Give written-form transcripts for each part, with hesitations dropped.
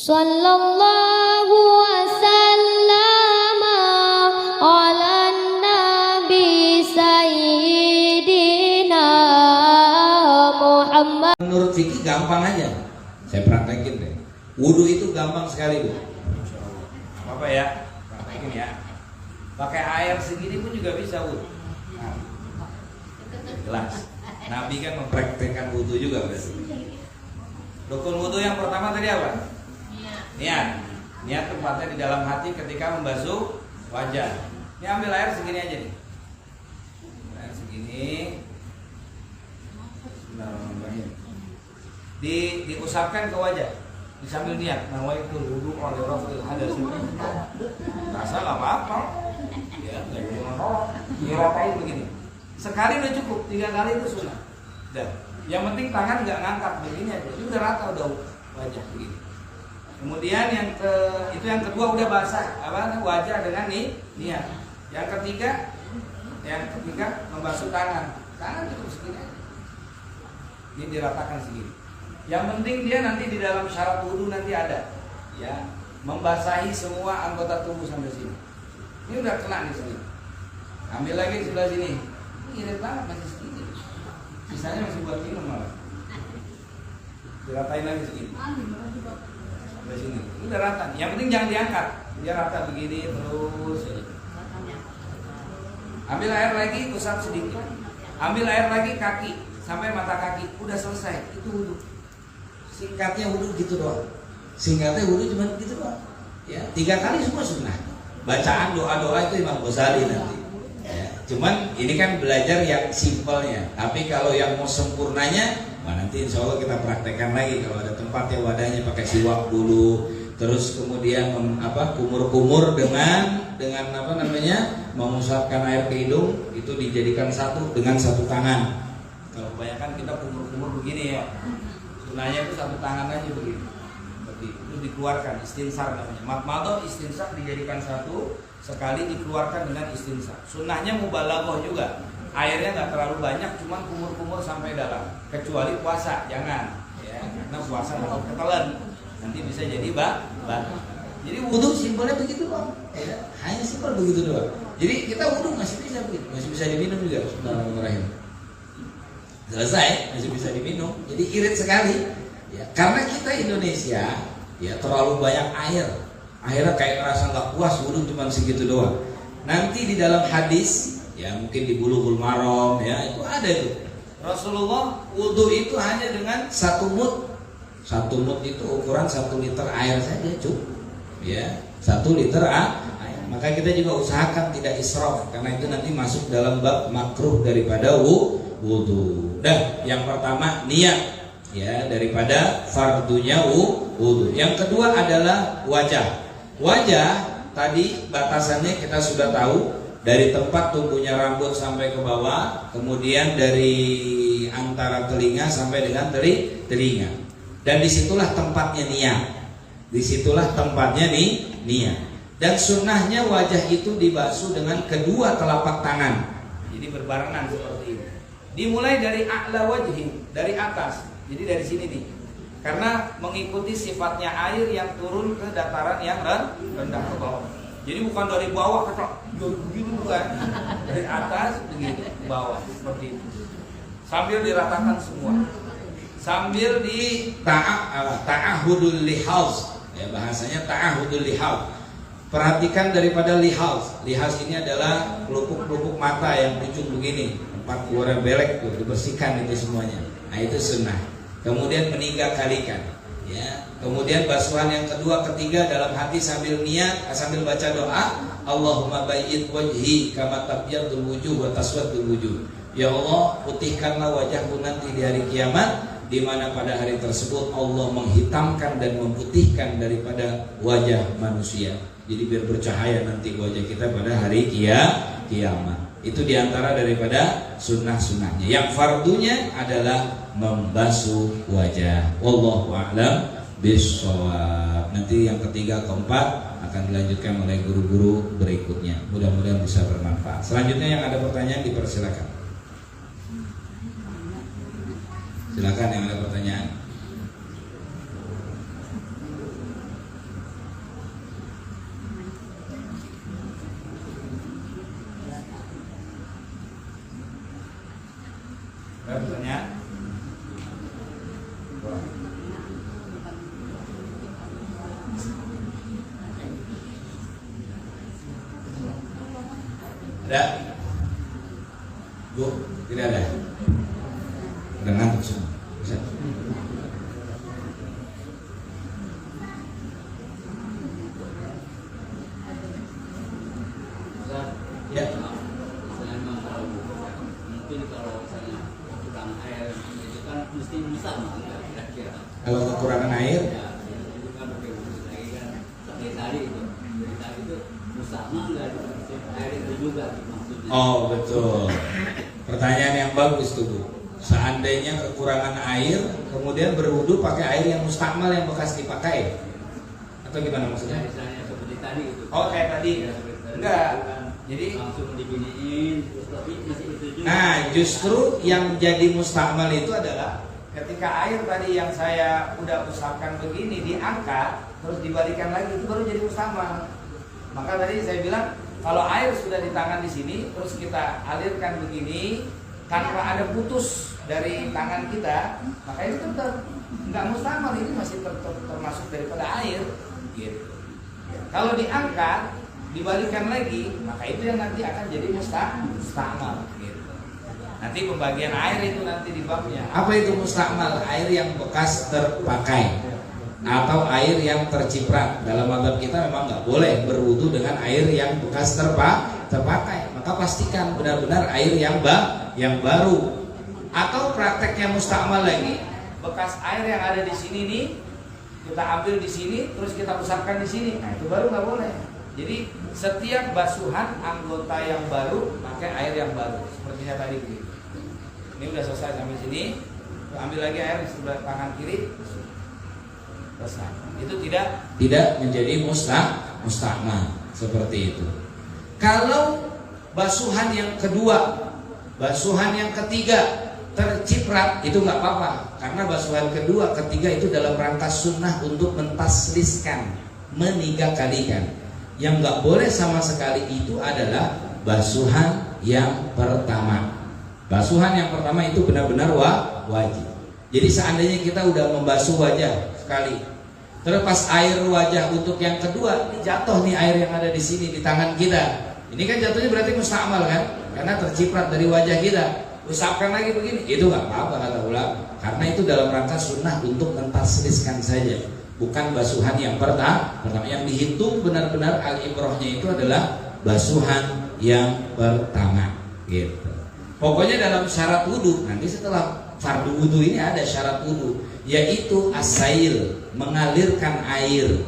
Sallallahu wasallam ala nabi sayyidina Muhammad. Menurut fikih gampang aja. Saya praktekin deh. Wudu itu gampang sekali, Bu. Apa ya? Praktekin ya. Pakai air segini pun juga bisa wudu. Nah, jelas. Nabi kan mempraktekkan wudu juga berarti. Rukun wudu yang pertama tadi apa? Niat. Niat tempatnya di dalam hati ketika membasuh wajah. Ini ambil air segini aja nih. Air segini. Bismillahirrahmanirrahim. Diusapkan ke wajah. Disambil niat. Nawaitul wudu oleh rafil hadas. Rasa nggak apa-apa. Ya, diratain begini. Sekali udah cukup, 3 kali itu sunnah. Dan yang penting tangan nggak ngangkat begini aja. Ini udah rata udah wajah begini. Kemudian yang kedua udah basah wajah dengan niat. Yang ketiga membasuh tangan. Tangan cukup segini aja. Ini diratakan segini. Yang penting dia nanti di dalam syarat wudu nanti ada ya, membasahi semua anggota tubuh sampai sini. Ini udah kena di sini. Ambil lagi di sebelah sini. Ini irit banget masih segini. Sisanya masih buat minum malah. Diratain lagi segini. Sampai sini. Ini udah rata. Yang penting jangan diangkat. Dia rata begini terus. Ambil air lagi, usap sedikit. Ambil air lagi kaki sampai mata kaki. Udah selesai. Itu wudu. Singkatnya wudu gitu doang. Singkatnya wudu cuma gitu doang. Ya, 3 kali semua sunnah. Bacaan doa-doa itu Imam Ghazali nanti. Ya, cuman ini kan belajar yang simpelnya. Tapi kalau yang mau sempurnanya, nanti insya Allah kita praktekkan lagi. Kalau ada tempatnya wadahnya pakai siwak dulu, terus kemudian kumur-kumur dengan mengusapkan air ke hidung itu dijadikan satu dengan satu tangan. Kalau kebanyakan kita kumur-kumur begini ya, sunahnya itu satu tangan aja begini. Itu dikeluarkan istinsar namanya. Madmadah istinsar dijadikan satu, sekali dikeluarkan dengan istinsar. Sunnahnya mubalaghah juga. Airnya nggak terlalu banyak, cuma kumur-kumur sampai dalam. Kecuali puasa, jangan. Ya, karena puasa takut ketelan. Nanti bisa jadi Jadi wudu simpelnya begitu doang. Ya, hanya simpel begitu doang. Jadi kita wudu masih bisa begitu, masih bisa diminum juga. Bismillahirrahmanirrahim. Selesai, masih bisa diminum. Jadi irit sekali. Ya, karena kita Indonesia ya terlalu banyak air. Akhirnya kayak ngerasa nggak puas wudu cuma segitu doang. Nanti di dalam hadis ya mungkin di Bulughul Maram ya itu ada itu. Rasulullah wudu itu hanya dengan 1 mud. 1 mud itu ukuran 1 liter air saja cukup. Ya, 1 liter air. Maka kita juga usahakan tidak israf karena itu nanti masuk dalam bab makruh daripada wudu. Dan yang pertama niat. Ya, daripada fardunya wudu. Yang kedua adalah wajah. Wajah tadi batasannya kita sudah tahu, dari tempat tumbuhnya rambut sampai ke bawah, kemudian dari antara telinga sampai dengan telinga. Dan disitulah tempatnya niat. Disitulah tempatnya niat. Dan sunnahnya wajah itu dibasuh dengan kedua telapak tangan. Jadi berbarengan seperti ini. Dimulai dari a'la wajhi, dari atas. Jadi dari sini nih, karena mengikuti sifatnya air yang turun ke dataran yang rendah ke bawah. Jadi bukan dari bawah ke begitu bukan, dari atas begitu ke bawah seperti itu. Sambil diratakan semua, sambil di ta'ahudul lihaz, ya bahasanya ta'ahudul lihaz. Perhatikan daripada lihaz. Lihaz ini adalah pelupuk-pelupuk mata yang ujung begini, tempat keluar belek tuh dibersihkan itu semuanya. Nah itu sunnah. Kemudian meninggal kalikan ya. Kemudian basuhan yang kedua, ketiga dalam hati sambil niat, sambil baca doa, Allahumma bayyid wajhi kama tabyadul wujuh wa taswaddul wujuh. Ya Allah, putihkanlah wajahku nanti di hari kiamat, di mana pada hari tersebut Allah menghitamkan dan memutihkan daripada wajah manusia. Jadi biar bercahaya nanti wajah kita pada hari kiamat. Itu diantara daripada sunnah-sunnahnya. Yang fardunya adalah membasuh wajah. Wallahu a'lam bishawab. Nanti yang ketiga, keempat akan dilanjutkan oleh guru-guru berikutnya. Mudah-mudahan bisa bermanfaat. Selanjutnya yang ada pertanyaan dipersilakan. Silakan yang ada pertanyaan. Ada pertanyaan? Ada? Bu, tidak ada. Udah ngantuk semua. Bisa? Ya. Memang kalau mungkin kalau misalnya kurang air itu kan mesti sama enggak kira-kira. Kalau kekurangan air, Ya, itu kan pakai wudhu lagi kan dari tadi itu sama enggak air itu juga maksudnya. oh betul. Pertanyaan yang bagus tuh Bu. Seandainya kekurangan air, kemudian berwudu pakai air yang mustakmal yang bekas dipakai, atau gimana maksudnya? Misalnya seperti tadi itu. Oh kayak tadi? Ya, seperti tadi. Enggak. Kan Jadi langsung diginiin terus tapi masih itu juga. nah, justru yang jadi mustakmal itu adalah ketika air tadi yang saya udah usapkan begini diangkat terus dibalikan lagi, itu baru jadi mustakmal. Maka tadi saya bilang kalau air sudah di tangan di sini terus kita alirkan begini tanpa ada putus dari tangan kita, maka itu tetap nggak mustakmal, ini masih termasuk daripada air gitu. Kalau diangkat dibalikan lagi, maka itu yang nanti akan jadi mustakmal gitu. Nanti pembagian air itu nanti di babnya. Apa itu mustakmal? Air yang bekas terpakai atau air yang terciprat. Dalam mazhab kita memang nggak boleh berwudu dengan air yang bekas terpakai. Maka pastikan benar-benar air yang baru. Atau prakteknya mustakmal lagi, bekas air yang ada di sini nih kita ambil di sini terus kita usapkan di sini. Nah, itu baru nggak boleh. Jadi setiap basuhan anggota yang baru pakai air yang baru. Seperti saya tadi begitu. Ini udah selesai sampai sini. Ambil lagi air di sebelah tangan kiri. Selesai. Itu tidak menjadi mustakmal seperti itu. Kalau basuhan yang kedua, basuhan yang ketiga terciprat itu nggak apa-apa, karena basuhan kedua, ketiga itu dalam rangka sunnah untuk mentasliskan, menigakalikan. Yang nggak boleh sama sekali itu adalah basuhan yang pertama. Basuhan yang pertama itu benar-benar wajib. Jadi seandainya kita udah membasuh wajah sekali, terus pas air wajah untuk yang kedua, ini jatuh nih air yang ada di sini di tangan kita. Ini kan jatuhnya berarti mustakmal kan, karena terciprat dari wajah kita. Usapkan lagi begini, itu nggak apa-apa kata ulama, karena itu dalam rangka sunnah untuk mentasliskan saja, bukan basuhan yang pertama. Yang dihitung benar-benar al-ibrahnya itu adalah basuhan yang pertama, gitu. Pokoknya dalam syarat wudu, nanti setelah fardu wudu ini ada syarat wudu, yaitu asail, mengalirkan air.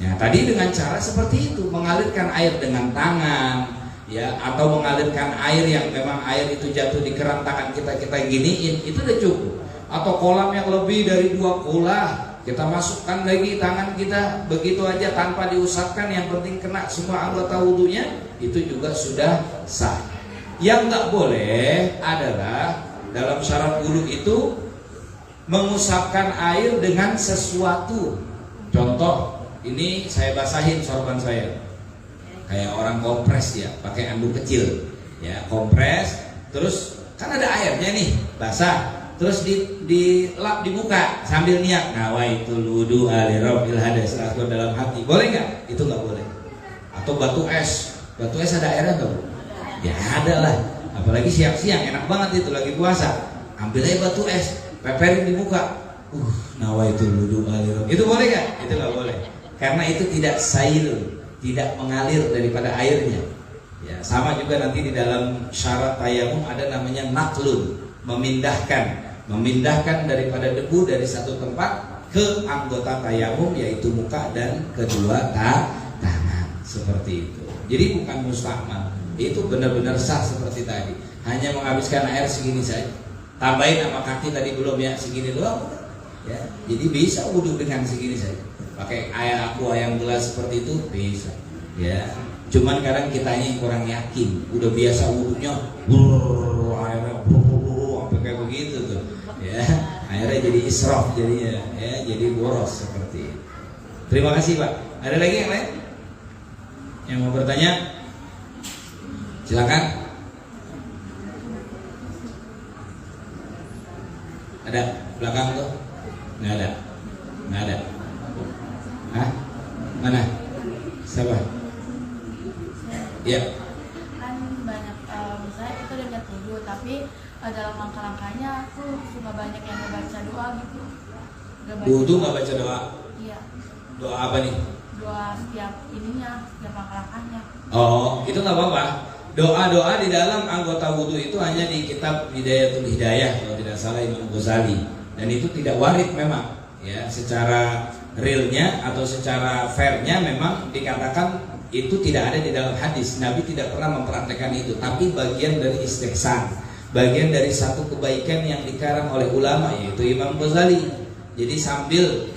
Ya, tadi dengan cara seperti itu, mengalirkan air dengan tangan, ya, atau mengalirkan air yang memang air itu jatuh di keran tangan kita giniin, itu udah cukup. Atau kolam yang lebih dari 2 kolah kita masukkan lagi tangan kita begitu aja tanpa diusapkan, yang penting kena semua anggota wudunya, itu juga sudah sah. Yang nggak boleh adalah dalam syarat wudu itu mengusapkan air dengan sesuatu. Contoh, ini saya basahin sorban saya, kayak orang kompres ya, pakai anduk kecil, ya kompres, terus kan ada airnya nih, basah, terus dilap di muka sambil niat, nawaitul wudu ali rabbil hadas, dalam hati, boleh nggak? Itu nggak boleh. Atau batu es ada airnya nggak Bu? Ya ada lah, apalagi siang-siang enak banget itu lagi puasa, ambil aja batu es, peperin di muka, nawaitul wudu ali rabbil, itu boleh nggak? Itu nggak boleh, karena itu tidak sail, tidak mengalir daripada airnya. Ya, sama juga nanti di dalam syarat tayamum ada namanya naklun, memindahkan daripada debu dari satu tempat ke anggota tayamum, yaitu muka dan kedua tangan, seperti itu. Jadi bukan mustakmal, itu benar-benar sah seperti tadi. Hanya menghabiskan air segini saja, tambahin sama kaki tadi belum ya, segini doang. Ya, jadi bisa wudu dengan segini saja. Pakai air aqua yang gelas seperti itu bisa, ya. Cuman kadang kitanya yang kurang yakin, udah biasa wudunya, airnya sampai kayak begitu tuh, ya. Akhirnya jadi israf jadinya, ya, jadi boros seperti itu. Terima kasih Pak. Ada lagi yang lain yang mau bertanya? Silakan. Ada belakang tuh? Nggak ada. Nggak ada. Hah? Mana? Siapa? Ya. Kan banyak misalnya kita udah niat wudhu tapi dalam langkah-langkahnya tuh suka banyak yang nggak baca doa gitu. Wudhu nggak baca doa? Iya. Doa apa nih? Doa setiap ininya, setiap langkah-langkahnya. Oh, itu nggak apa-apa. Doa-doa di dalam anggota wudhu itu hanya di kitab Bidayatul Hidayah kalau tidak salah Imam Ghazali, dan itu tidak warid memang. Ya, secara realnya atau secara fairnya memang dikatakan itu tidak ada di dalam hadis. Nabi tidak pernah mempraktekkan itu, tapi bagian dari istihsan, bagian dari satu kebaikan yang dikarang oleh ulama yaitu Imam Ghazali. Jadi sambil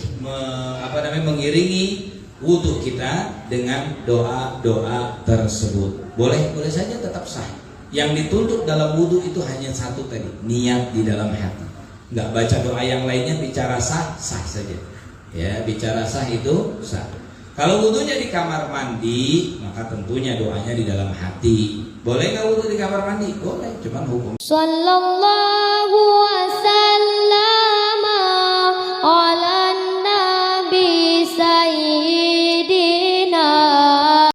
mengiringi wudhu kita dengan doa-doa tersebut, boleh saja tetap sah. Yang dituntut dalam wudhu itu hanya satu tadi, niat di dalam hati. Nggak baca doa yang lainnya, bicara sah saja. Ya, bicara sah itu sah. Kalau wudhunya di kamar mandi, maka tentunya doanya di dalam hati. Boleh nggak wudhu di kamar mandi? Boleh, cuman hukum. Sallallahu